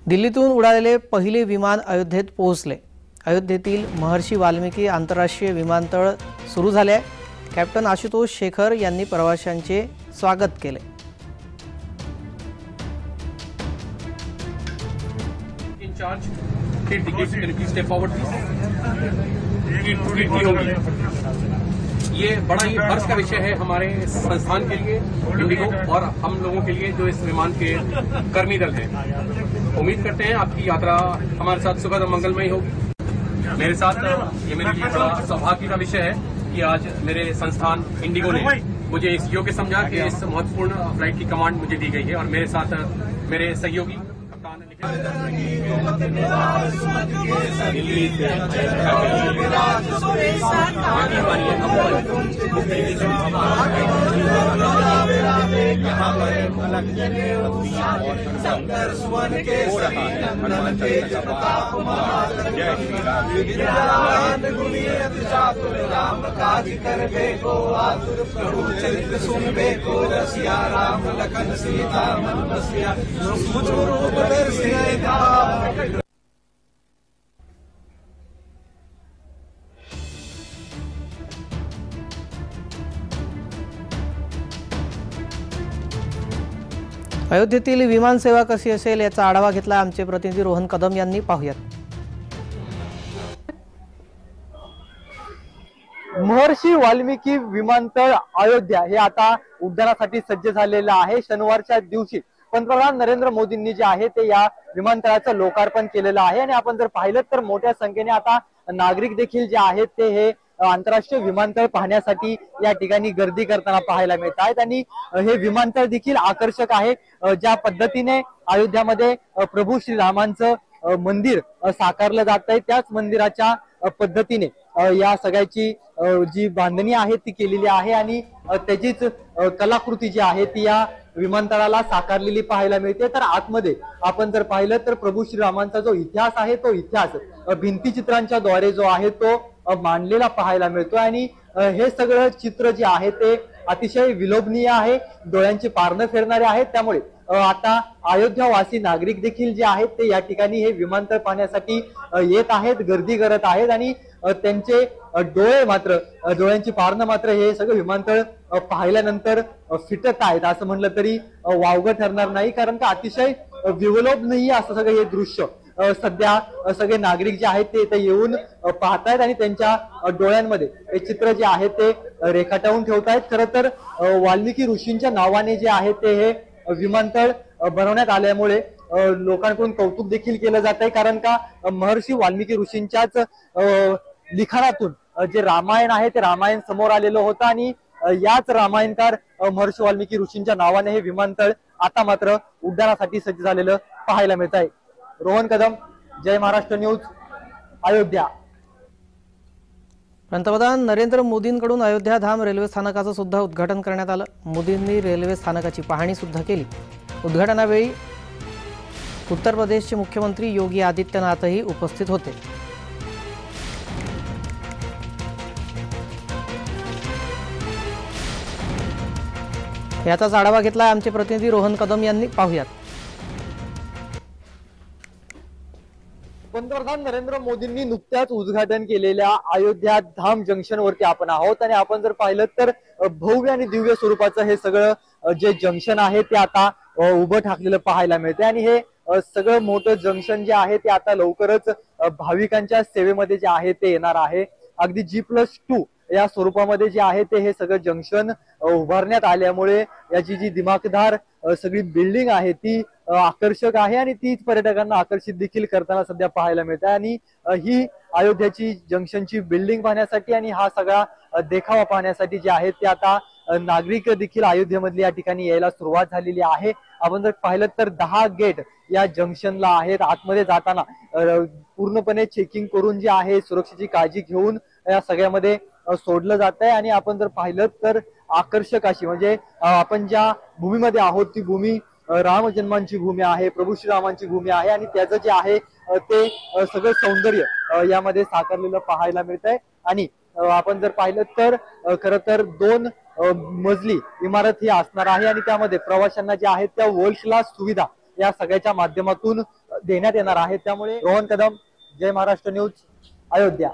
दिल्लीतून उडालेले पहिले विमान अयोध्येत पोहोचले। अयोध्येतील महर्षी वाल्मिकी आंतरराष्ट्रीय विमानतळ सुरू झाले आहे। कॅप्टन आशुतोष शेखर यांनी प्रवाशांचे स्वागत केले। ये बड़ा ही हर्ष का विषय है हमारे संस्थान के लिए इंडिगो और हम लोगों के लिए जो इस विमान के कर्मी दल हैं। उम्मीद करते हैं आपकी यात्रा हमारे साथ सुखद और मंगलमयी होगी। मेरे साथ ये मेरे लिए बड़ा सौभाग्य का विषय है कि आज मेरे संस्थान इंडिगो ने मुझे इस योग्य समझा कि इस महत्वपूर्ण फ्लाइट की कमांड मुझे दी गई है और मेरे साथ मेरे सहयोगी अयोध्येतील विमान सेवा कशी असेल याचा आढावा घेतला आमचे प्रतिनिधी रोहन कदम यांनी। पाहूयात। महर्षी वाल्मिकी विमानतळ अयोध्या हे आता उड्डाणासाठी सज्ज झालेलं आहे। शनिवारच्या दिवशी पंतप्रधान नरेंद्र मोदींनी जे आहे ते या विमानतळाचं लोकार्पण केलेलं आहे आणि आपण जर पाहिलं तर मोठ्या संख्येने आता नागरिक देखील जे आहेत ते हे आंतरराष्ट्रीय विमानतळ पाहण्यासाठी या ठिकाणी गर्दी करताना पाहायला मिळत आहेत आणि हे विमानतळ देखील आकर्षक आहे। ज्या पद्धतीने अयोध्यामध्ये प्रभू श्रीरामांचं मंदिर साकारलं जात आहे त्याच मंदिराच्या पद्धतीने या सगळ्याची जी बांधणी आहे ती केलेली आहे आणि त्याचीच कलाकृती जी आहे ती या विमानतळाला साकारलेली पाहायला मिळते। तर आतमध्ये आपण जर पाहिलं तर प्रभू श्रीरामांचा जो इतिहास आहे तो इतिहास भिंतीचित्रांच्या द्वारे जो आहे तो मांडलेला पाहायला मिळतो आणि हे सगळं चित्र जे आहे ते अतिशय विलोभनीय आहे, डोळ्यांची पारणं फिरणारे आहेत। त्यामुळे आता अयोध्यावासी नागरिक देखील जे आहेत ते या ठिकाणी हे विमानतळ पाहण्यासाठी येत आहेत, गर्दी करत आहेत आणि त्यांचे डोळे मात्र डोळ्यांची पारणं मात्र हे सगळं विमानतळ पाहिल्यानंतर फिटत आहेत असं म्हणलं तरी वावगं ठरणार नाही, कारण का अतिशय विलोभनीय असं सगळं हे दृश्य सध्या सगळे नागरिक जे आहेत ते इथे येऊन पाहतायत आणि त्यांच्या डोळ्यांमध्ये हे चित्र जे आहे ते रेखाटवून ठेवतायत। खरं तर वाल्मिकी ऋषींच्या नावाने जे आहे ते हे विमानतळ बनवण्यात आल्यामुळे लोकांकडून कौतुक देखील केलं जात आहे, कारण का महर्षी वाल्मिकी ऋषींच्याच लिखाणातून जे रामायण आहे ते रामायण समोर आलेलं होतं आणि याच रामायणकार महर्षी वाल्मिकी ऋषींच्या नावाने हे विमानतळ आता मात्र उड्डाणासाठी सज्ज झालेलं पाहायला मिळत आहे। रोहन कदम, जय महाराष्ट्र न्यूज, अयोध्या। पंतप्रधान नरेंद्र मोदींकडून अयोध्या धाम रेल्वे स्थानकाचं सुद्धा उद्घाटन करण्यात आलं। मोदींनी रेल्वे स्थानकाची पाहणी सुद्धा केली। उद्घाटनावेळी उत्तर प्रदेशचे मुख्यमंत्री योगी आदित्यनाथही उपस्थित होते। याचाच आढावा घेतला आमचे प्रतिनिधी रोहन कदम यांनी। पाहूयात। पंतप्रधान नरेंद्र मोदींनी नुकत्याच उद्घाटन केलेल्या अयोध्या धाम जंक्शन वरती आपण आहोत आणि आपण जर पाहिलं तर भव्य आणि दिव्य स्वरूपाचं हे सगळं जे जंक्शन आहे ते आता उभं ठाकलेलं पाहायला मिळते आणि हे सगळं मोठं जंक्शन जे आहे ते आता लवकरच भाविकांच्या सेवेमध्ये जे आहे ते येणार आहे। अगदी G+2 या स्वरूपामध्ये जे आहे ते हे सगळं जंक्शन उभारण्यात आल्यामुळे याची जी दिमाखदार सगळी बिल्डिंग आहे ती आकर्षक आहे आणि तीच पर्यटकांना आकर्षित देखील करताना सध्या पाहायला मिळते आणि ही अयोध्याची जंक्शनची बिल्डिंग पाहण्यासाठी आणि हा सगळा देखावा पाहण्यासाठी जे आहे ते आता नागरिक देखील अयोध्येमधली या ठिकाणी यायला सुरुवात झालेली आहे। आपण जर पाहिलं तर 10 गेट या जंक्शनला आहेत। आतमध्ये जाताना पूर्णपणे चेकिंग करून जे आहे सुरक्षेची काळजी घेऊन या सगळ्यामध्ये सोडलं जात आहे आणि आपण जर पाहिलं तर आकर्षक अशी म्हणजे आपण ज्या भूमीमध्ये आहोत ती भूमी राम जन्मांची भूमी आहे, प्रभू श्रीरामांची भूमी आहे आणि त्याचं जे आहे ते सगळं सौंदर्य यामध्ये साकारलेलं पाहायला मिळतंय आणि आपण जर पाहिलं तर खरं तर 2 मजली इमारत ही असणार आहे आणि त्यामध्ये प्रवाशांना जे आहेत त्या वर्ल्ड क्लास सुविधा या सगळ्याच्या माध्यमातून देण्यात येणार आहे. त्यामुळे रोहन कदम, जय महाराष्ट्र न्यूज, अयोध्या.